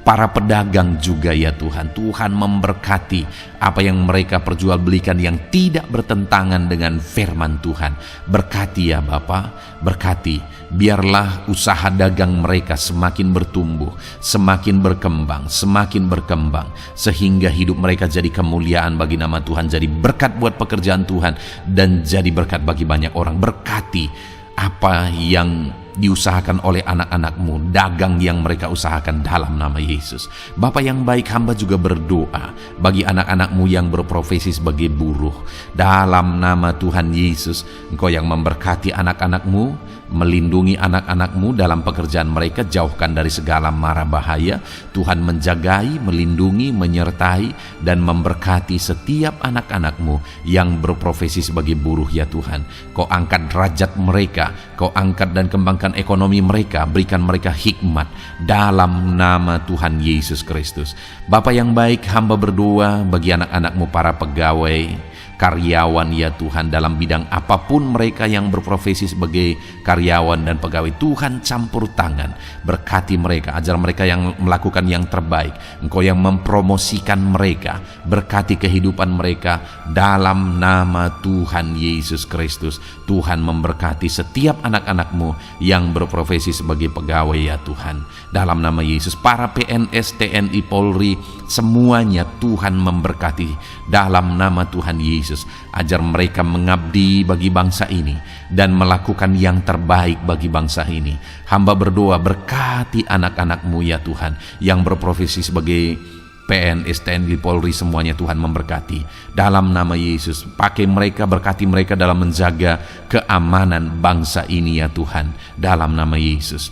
Para pedagang juga ya Tuhan, Tuhan memberkati apa yang mereka perjualbelikan yang tidak bertentangan dengan firman Tuhan. Berkati ya Bapa, berkati, biarlah usaha dagang mereka semakin bertumbuh, semakin berkembang, sehingga hidup mereka jadi kemuliaan bagi nama Tuhan, jadi berkat buat pekerjaan Tuhan, dan jadi berkat bagi banyak orang. Berkati apa yang diusahakan oleh anak-anak-Mu, dagang yang mereka usahakan dalam nama Yesus. Bapa yang baik, hamba juga berdoa bagi anak-anak-Mu yang berprofesi sebagai buruh. Dalam nama Tuhan Yesus, Engkau yang memberkati anak-anak-Mu, melindungi anak-anak-Mu dalam pekerjaan mereka, jauhkan dari segala mara bahaya. Tuhan menjagai, melindungi, menyertai, dan memberkati setiap anak-anak-Mu yang berprofesi sebagai buruh ya Tuhan. Kau angkat derajat mereka, Kau angkat dan kembangkan ekonomi mereka, berikan mereka hikmat dalam nama Tuhan Yesus Kristus. Bapa yang baik, hamba berdoa bagi anak-anak-Mu para pegawai, karyawan ya Tuhan, dalam bidang apapun mereka yang berprofesi sebagai karyawan dan pegawai. Tuhan campur tangan, berkati mereka, ajar mereka yang melakukan yang terbaik. Engkau yang mempromosikan mereka, berkati kehidupan mereka dalam nama Tuhan Yesus Kristus. Tuhan memberkati setiap anak-anak-Mu yang berprofesi sebagai pegawai ya Tuhan. Dalam nama Yesus, para PNS, TNI, Polri, semuanya Tuhan memberkati dalam nama Tuhan Yesus. Ajar mereka mengabdi bagi bangsa ini dan melakukan yang terbaik bagi bangsa ini. Hamba berdoa, berkati anak-anak-Mu ya Tuhan yang berprofesi sebagai PNS, TNI, Polri, semuanya Tuhan memberkati. Dalam nama Yesus, pakai mereka, berkati mereka dalam menjaga keamanan bangsa ini ya Tuhan. Dalam nama Yesus.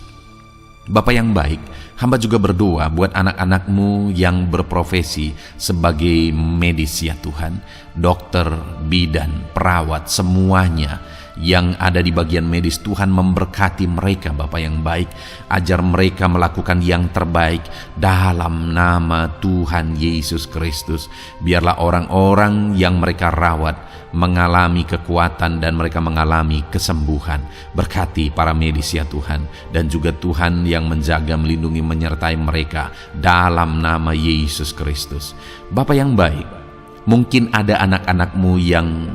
Bapa yang baik, hamba juga berdoa buat anak-anak-Mu yang berprofesi sebagai medis ya Tuhan. Dokter, bidan, perawat, semuanya yang ada di bagian medis, Tuhan memberkati mereka Bapa yang baik. Ajar mereka melakukan yang terbaik dalam nama Tuhan Yesus Kristus. Biarlah orang-orang yang mereka rawat mengalami kekuatan dan mereka mengalami kesembuhan. Berkati para medis ya Tuhan, dan juga Tuhan yang menjaga, melindungi, menyertai mereka dalam nama Yesus Kristus. Bapa yang baik, mungkin ada anak-anak-Mu yang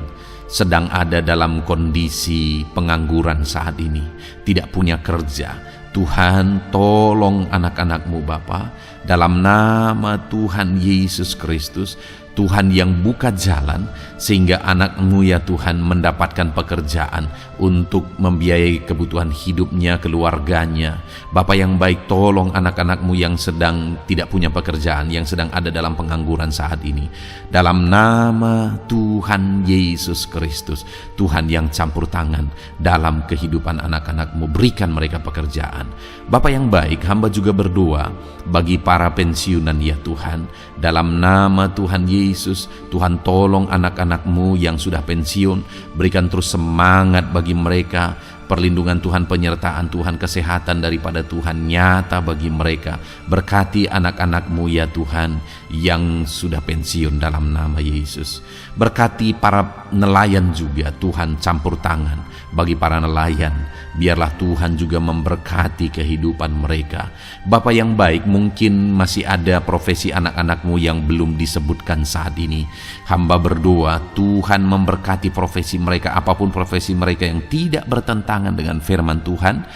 sedang ada dalam kondisi pengangguran saat ini, tidak punya kerja. Tuhan, tolong anak-anak-Mu Bapa, dalam nama Tuhan Yesus Kristus. Tuhan yang buka jalan sehingga anak-Mu ya Tuhan mendapatkan pekerjaan untuk membiayai kebutuhan hidupnya, keluarganya. Bapa yang baik, tolong anak-anak-Mu yang sedang tidak punya pekerjaan, yang sedang ada dalam pengangguran saat ini. Dalam nama Tuhan Yesus Kristus, Tuhan yang campur tangan dalam kehidupan anak-anak-Mu, berikan mereka pekerjaan. Bapa yang baik, hamba juga berdoa bagi para pensiunan ya Tuhan. Dalam nama Tuhan Yesus, Tuhan tolong anak-anak-Mu yang sudah pensiun, berikan terus semangat bagi mereka, perlindungan Tuhan, penyertaan Tuhan, kesehatan daripada Tuhan nyata bagi mereka. Berkati anak-anak-Mu ya Tuhan yang sudah pensiun dalam nama Yesus. Berkati para nelayan juga, Tuhan campur tangan bagi para nelayan. Biarlah Tuhan juga memberkati kehidupan mereka. Bapa yang baik, mungkin masih ada profesi anak-anak-Mu yang belum disebutkan saat ini. Hamba berdoa Tuhan memberkati profesi mereka, apapun profesi mereka yang tidak bertentangan dengan firman Tuhan.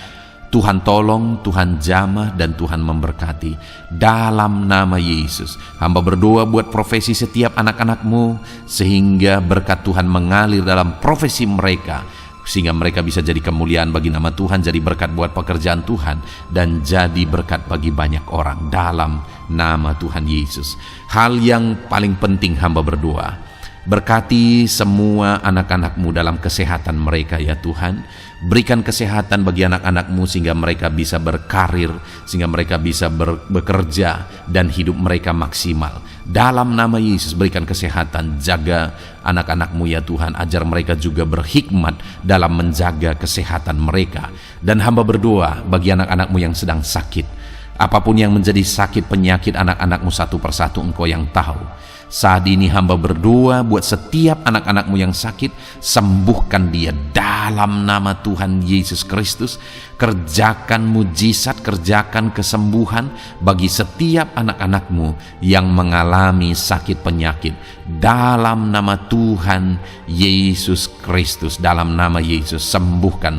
Tuhan tolong, Tuhan jamah, dan Tuhan memberkati. Dalam nama Yesus, hamba berdoa buat profesi setiap anak-anak-Mu, sehingga berkat Tuhan mengalir dalam profesi mereka, sehingga mereka bisa jadi kemuliaan bagi nama Tuhan, jadi berkat buat pekerjaan Tuhan, dan jadi berkat bagi banyak orang dalam nama Tuhan Yesus. Hal yang paling penting hamba berdoa, berkati semua anak-anak-Mu dalam kesehatan mereka ya Tuhan. Berikan kesehatan bagi anak-anak-Mu sehingga mereka bisa berkarir, sehingga mereka bisa bekerja dan hidup mereka maksimal. Dalam nama Yesus berikan kesehatan, jaga anak-anak-Mu ya Tuhan, ajar mereka juga berhikmat dalam menjaga kesehatan mereka. Dan hamba berdoa bagi anak-anak-Mu yang sedang sakit, apapun yang menjadi sakit penyakit anak-anak-Mu satu persatu Engkau yang tahu. Saat ini hamba berdoa buat setiap anak-anak-Mu yang sakit, sembuhkan dia dalam nama Tuhan Yesus Kristus. Kerjakan mujizat, kerjakan kesembuhan bagi setiap anak-anak-Mu yang mengalami sakit penyakit. Dalam nama Tuhan Yesus Kristus, dalam nama Yesus, sembuhkan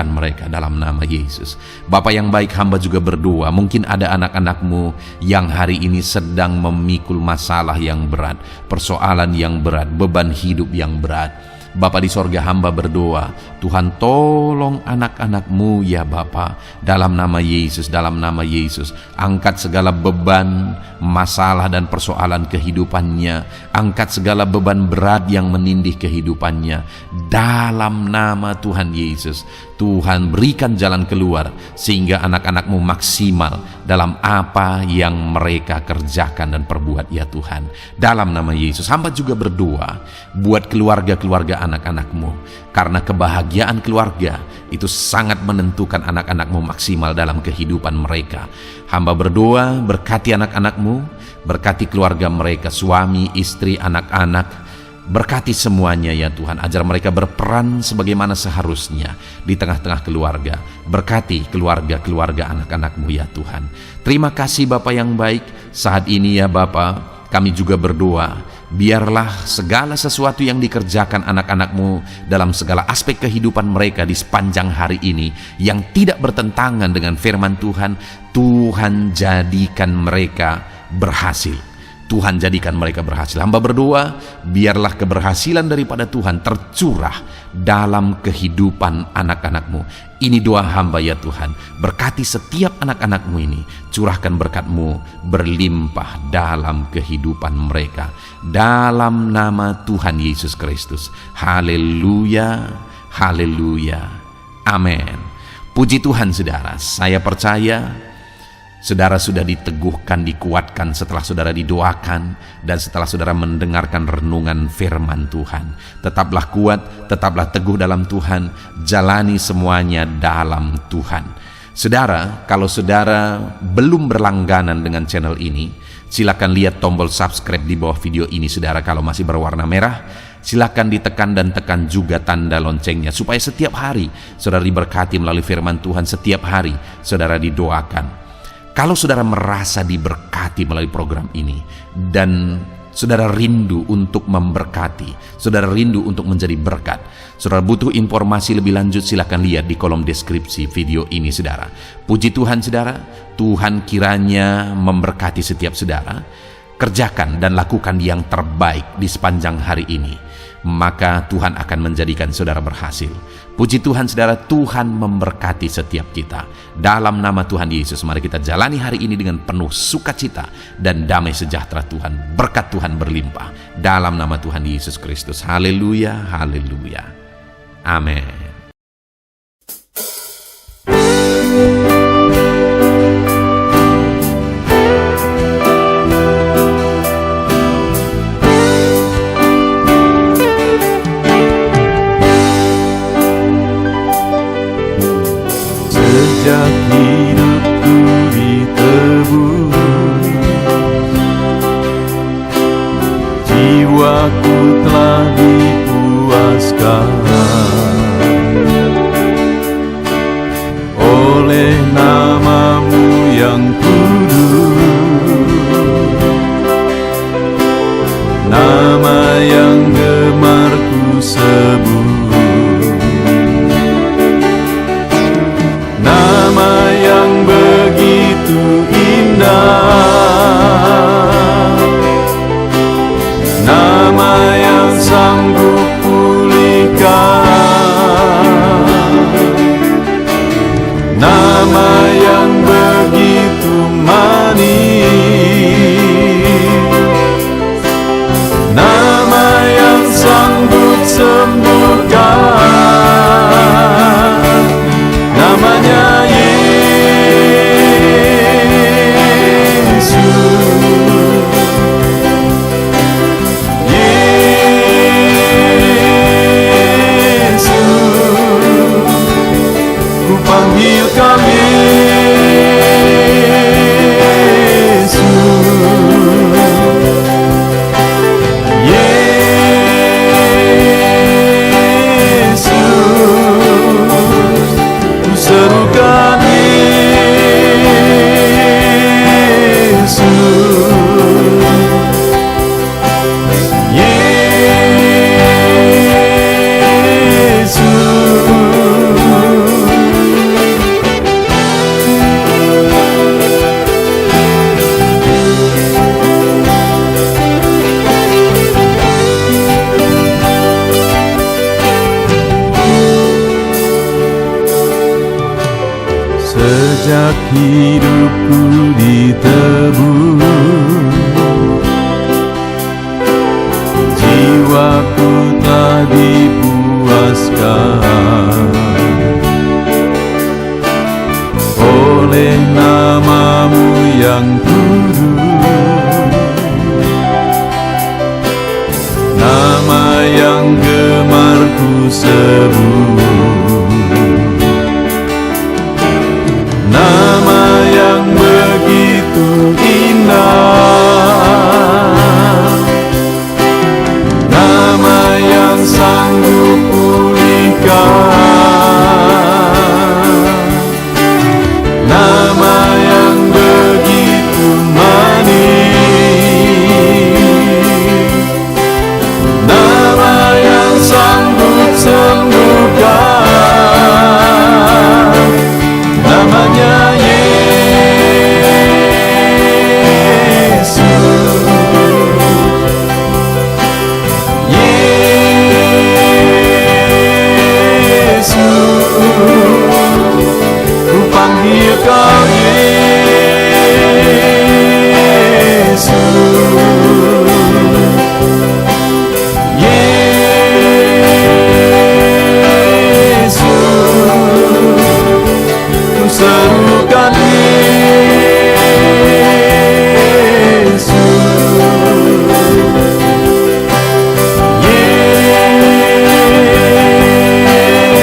mereka dalam nama Yesus. Bapa yang baik, hamba juga berdoa, mungkin ada anak-anak-Mu yang hari ini sedang memikul masalah yang berat, persoalan yang berat, beban hidup yang berat. Bapa di sorga, hamba berdoa, Tuhan tolong anak-anak-Mu ya Bapa, dalam nama Yesus, dalam nama Yesus. Angkat segala beban, masalah dan persoalan kehidupannya. Angkat segala beban berat yang menindih kehidupannya. Dalam nama Tuhan Yesus, Tuhan berikan jalan keluar sehingga anak-anak-Mu maksimal dalam apa yang mereka kerjakan dan perbuat ya Tuhan. Dalam nama Yesus, hamba juga berdoa buat keluarga-keluarga anak-anak-Mu, karena kebahagiaan keluarga itu sangat menentukan anak-anak-Mu maksimal dalam kehidupan mereka. Hamba berdoa berkati anak-anak-Mu, berkati keluarga mereka, suami, istri, anak-anak. Berkati semuanya ya Tuhan, ajar mereka berperan sebagaimana seharusnya di tengah-tengah keluarga. Berkati keluarga-keluarga anak-anak-Mu ya Tuhan. Terima kasih Bapa yang baik. Saat ini ya Bapa, kami juga berdoa, biarlah segala sesuatu yang dikerjakan anak-anak-Mu dalam segala aspek kehidupan mereka di sepanjang hari ini yang tidak bertentangan dengan firman Tuhan, Tuhan jadikan mereka berhasil. Tuhan jadikan mereka berhasil. Hamba berdoa, biarlah keberhasilan daripada Tuhan tercurah dalam kehidupan anak-anak-Mu. Ini doa hamba ya Tuhan. Berkati setiap anak-anak-Mu ini. Curahkan berkat-Mu berlimpah dalam kehidupan mereka. Dalam nama Tuhan Yesus Kristus. Haleluya, haleluya, amin. Puji Tuhan saudara, saya percaya saudara sudah diteguhkan, dikuatkan setelah saudara didoakan dan setelah saudara mendengarkan renungan firman Tuhan. Tetaplah kuat, tetaplah teguh dalam Tuhan, jalani semuanya dalam Tuhan. Saudara, kalau saudara belum berlangganan dengan channel ini, silakan lihat tombol subscribe di bawah video ini. Saudara, kalau masih berwarna merah, silakan ditekan dan tekan juga tanda loncengnya supaya setiap hari saudara diberkati melalui firman Tuhan. Setiap hari saudara didoakan. Kalau saudara merasa diberkati melalui program ini dan Saudara rindu untuk memberkati, saudara rindu untuk menjadi berkat. Saudara butuh informasi lebih lanjut, silakan lihat di kolom deskripsi video ini saudara. Puji Tuhan saudara, Tuhan kiranya memberkati setiap saudara. Kerjakan dan lakukan yang terbaik di sepanjang hari ini, maka Tuhan akan menjadikan saudara berhasil. Puji Tuhan saudara, Tuhan memberkati setiap kita. Dalam nama Tuhan Yesus, mari kita jalani hari ini dengan penuh sukacita dan damai sejahtera Tuhan. Berkat Tuhan berlimpah. Dalam nama Tuhan Yesus Kristus. Haleluya, haleluya. Amin. Sejak hidupku ditebus, jiwaku telah dipuaskan oleh nama-Mu yang kudus, nama yang gemar ku sebut. Nama yang begitu indah, nama yang sanggup pulihkan, nama yang begitu manis, nama yang sanggup sembuhkan, namanya panggil kami Yesus, Yesus, ku serukan Yesus, sejak hidupku ditebus, jiwaku telah dipuaskan oleh nama-Mu yang kudus, nama yang gemar ku sebut, nama yang begitu indah, nama yang sanggup pulihkan, nama yang begitu manis, nama yang sanggup sembuhkan, namanya Yesus, Yesus, ku panggil Kau Yesus, Yesus, ku serukan Yesus,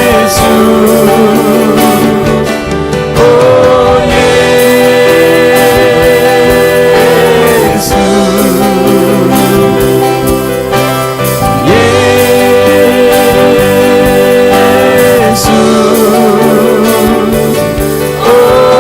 Yesus, oh Yesus, Yesus, oh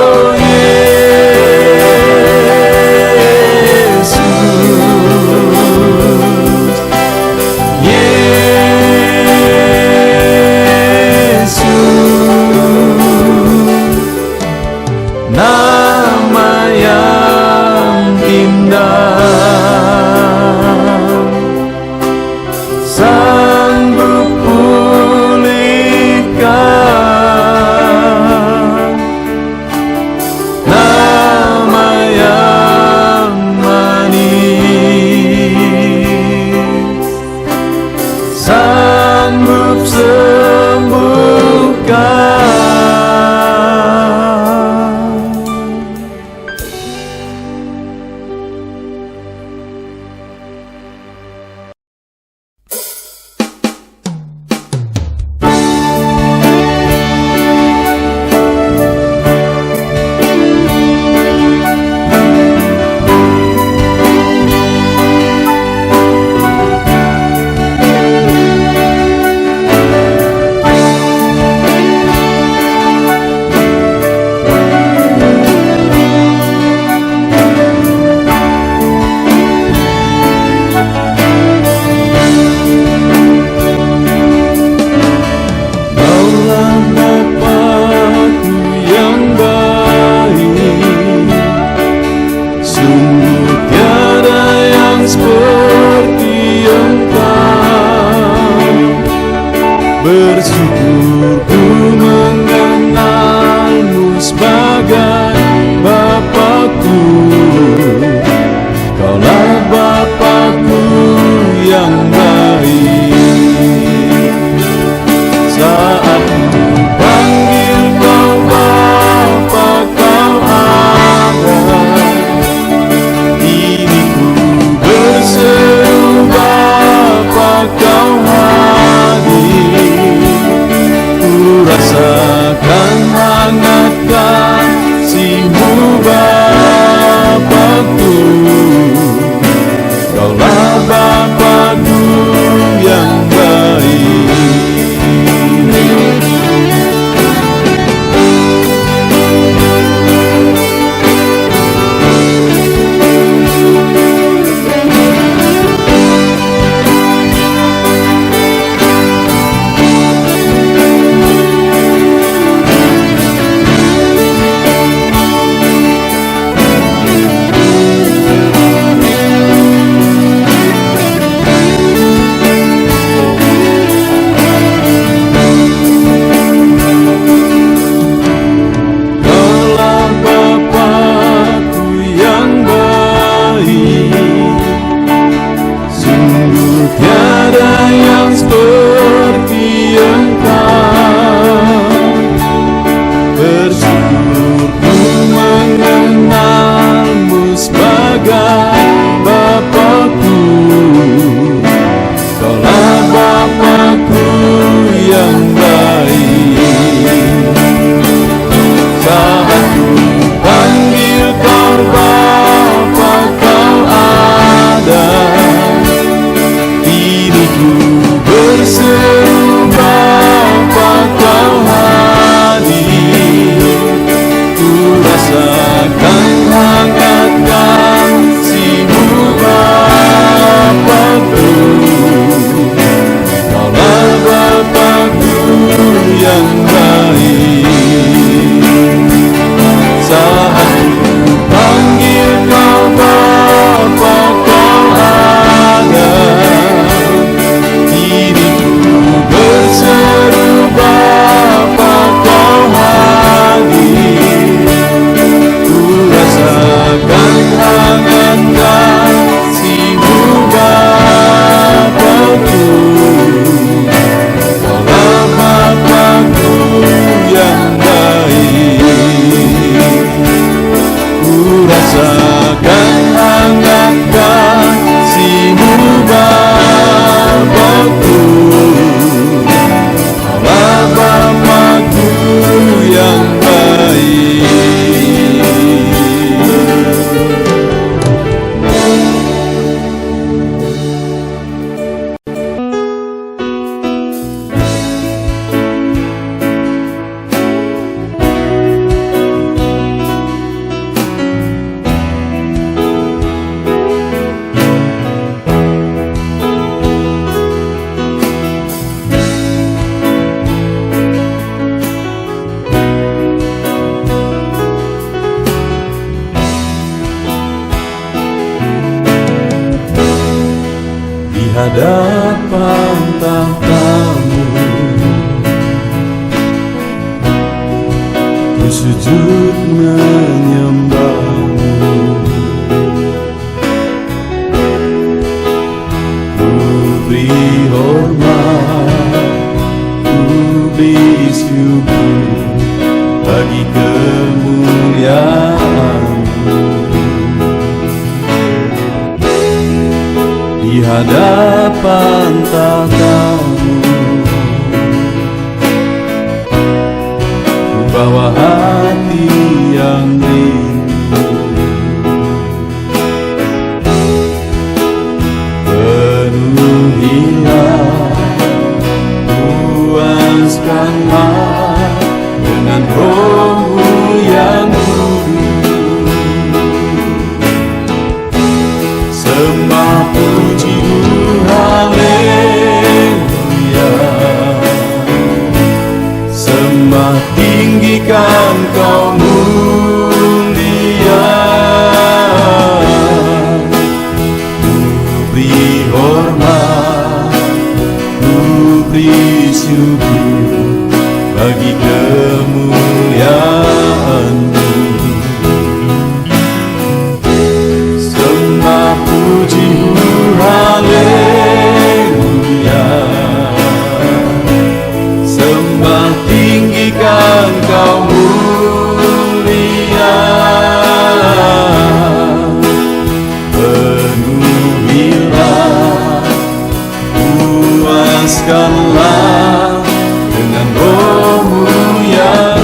hadapan tahta-Mu, ku sujud menyembah-Mu. Ku beri hormat, ku beri syukur bagi kemuliaan-Mu. Di hadapan tahta-Mu, ku bawa hati yang rindu. Penuhilah, puaskanlah dengan Roh-Mu yang kudus. Sembah puji-Mu, haleluya. Sembah tinggikan Kau mulia. Ku beri hormat, ku beri syukur bagi kemuliaan-Mu. Sembah puji-Mu, haleluya. Sembah tinggikan Kau mulia. Penuhilah, puaskanlah dengan Roh-Mu yang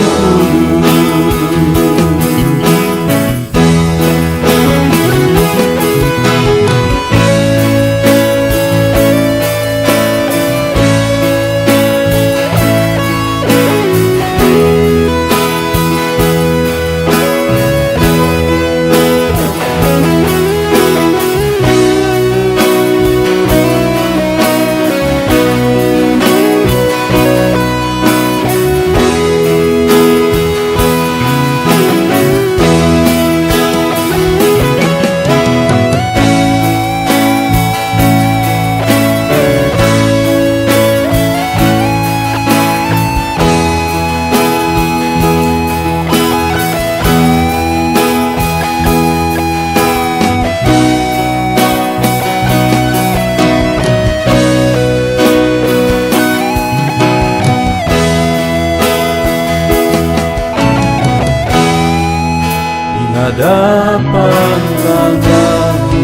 hadapan tahta-Mu,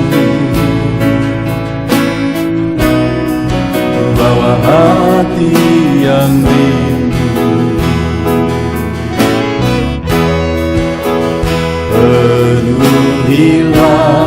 bawa hati yang rindu. Penuhilah,